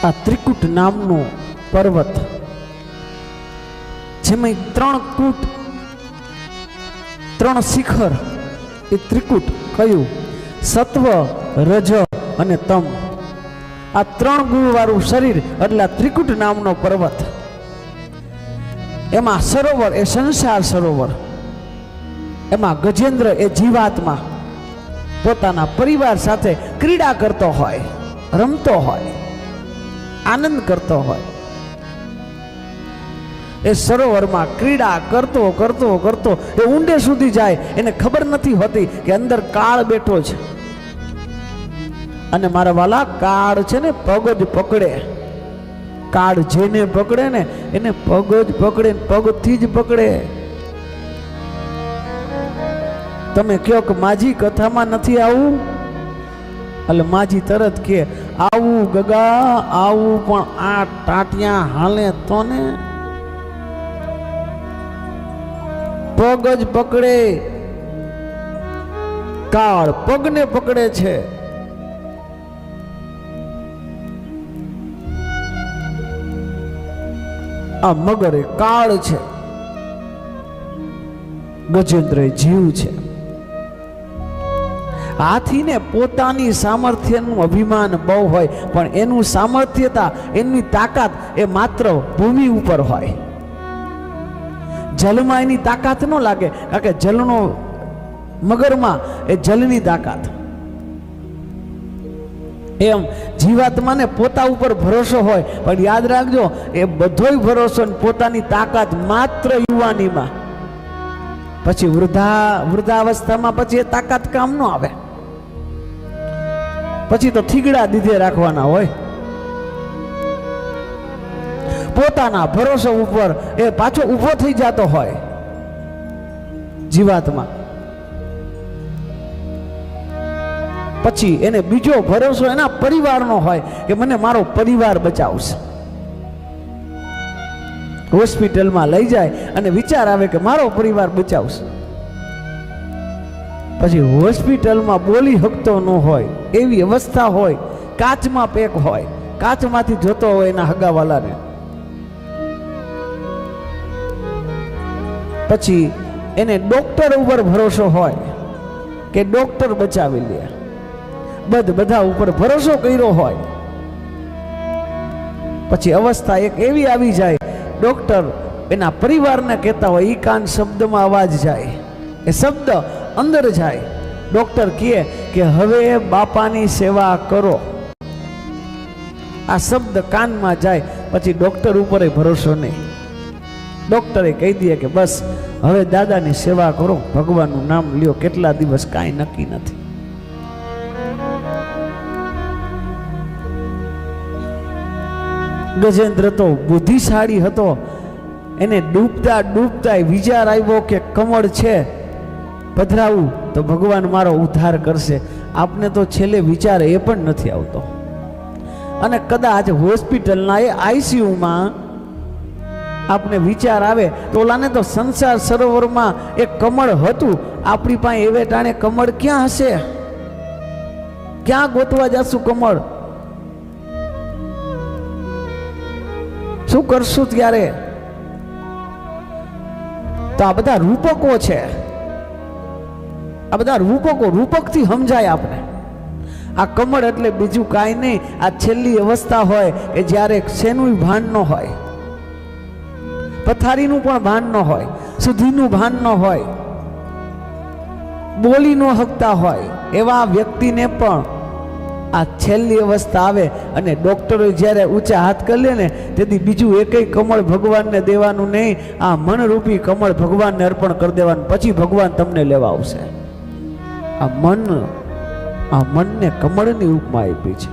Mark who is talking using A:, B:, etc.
A: આ ત્રિકૂટ નામનો પર્વત, જેમાં 3 કૂટ 3 શિખર, એ ત્રિકૂટ કયું? સત્વ, રજ અને તમ. આ 3 ગુણવાળું શરીર એટલે આ ત્રિકૂટ નામનો પર્વત. એમાં સરોવર એ સંસાર સરોવર, એમાં ગજેન્દ્ર એ જીવાત્મા પોતાના પરિવાર સાથે ક્રીડા કરતો હોય, રમતો હોય, આનંદ કરતો હોય. એ સરોવરમાં ક્રીડા કરતો કરતો કરતો એ ઊંડે સુધી જાય, એને ખબર નથી હોતી કે અંદર કાળ બેઠો છે. અને મારા વાલા, કાળ છે ને પગ જ પકડે. કાળ જેને પકડે ને એને પગ જ પકડે, પગથી જ પકડે. તમે કહો કે માજી કથામાં નથી આવું, એટલે માજી તરત કે આવું ગગા આવું, પણ આ ટાટિયા હાલે તો ને. પગ જ પકડે, કાળ પગને પકડે છે. આ મગર એ કાળ છે, ગજેન્દ્ર જીવ છે. હાથીને પોતાની સામર્થ્યનું અભિમાન બહુ હોય, પણ એનું સામર્થ્યતા, એની તાકાત એ માત્ર ભૂમિ ઉપર હોય. જલમાં એની તાકાત ન લાગે, કારણ કે જલનો મગરમાં એ જલની તાકાત. એમ જીવાત્માને પોતા ઉપર ભરોસો હોય, પણ યાદ રાખજો, એ બધોય ભરોસો પોતાની તાકાત માત્ર યુવાનીમાં. પછી વૃદ્ધાવસ્થામાં પછી એ તાકાત કામ ન આવે. પછી તો થીગડા દીધે રાખવાના હોય. પોતાના ભરોસો ઉપર એ પાછો ઊભો થઈ જતો હોય જીવાત્મા. પછી એને બીજો ભરોસો એના પરિવારનો હોય કે મને મારો પરિવાર બચાવશે. હોસ્પિટલમાં લઈ જાય અને વિચાર આવે કે મારો પરિવાર બચાવશે. પછી હોસ્પિટલમાં બોલી શકતો ન હોય એવી અવસ્થા હોય, કાચમાં પેક હોય, કાચમાંથી જોતો હોય એના હગાવાલાને. પછી એને ડોક્ટર ઉપર ભરોસો હોય કે ડોક્ટર બચાવી લે. બધા ઉપર ભરોસો કર્યો હોય. પછી અવસ્થા એક એવી આવી જાય, ડોક્ટર એના પરિવારને કહેતા હોય, ઈ કાન શબ્દમાં અવાજ જાય, એ શબ્દ અંદર જાય. ડોક્ટર કહે કે હવે બાપાની સેવા કરો. આ શબ્દ કાનમાં જાય, પછી ડોક્ટર ઉપર ભરોસો નહીં. ડોક્ટરે કહી દે કે બસ હવે દાદાની સેવા કરો, ભગવાનનું નામ લ્યો, કેટલા દિવસ કાંઈ નક્કી નથી. ગજેન્દ્ર તો બુદ્ધિશાળી હતો. એને ડૂબતા ડૂબતા વિચાર આવ્યો કે કમળ છે, પધરાવું તો ભગવાન મારો ઉદ્ધાર કરશે. આપને તો છેલ્લે વિચાર એ પણ નથી આવતો. અને કદાચ હોસ્પિટલના એ આઈસીયુમાં આપને વિચાર આવે તો ઓલાને તો સંસાર સરોવરમાં એક કમળ હતું, આપણી પાસે એવે ટાણે કમળ ક્યાં હશે? ક્યાં ગોતવા જશું કમળ? શું કરશું ત્યારે? તો આ બધા રૂપકો છે. આ બધા રૂપકથી સમજાય આપણે. આ કમળ એટલે બીજું કાંઈ નહીં, આ છેલ્લી અવસ્થા હોય કે જ્યારે શેનું ભાન ન હોય, પથારીનું પણ ભાન ન હોય, સુધીનું ભાન ન હોય, બોલી ન શકતા હોય, એવા વ્યક્તિને પણ આ છેલ્લી અવસ્થા આવે અને ડોક્ટરો જ્યારે ઊંચા હાથ કરી લે ને, તેથી બીજું એકેય કમળ ભગવાનને દેવાનું નહીં. આ મનરૂપી કમળ ભગવાનને અર્પણ કરી દેવાનું, પછી ભગવાન તમને લેવા આવશે. આ મનને કમળની ઉપમા આપી છે.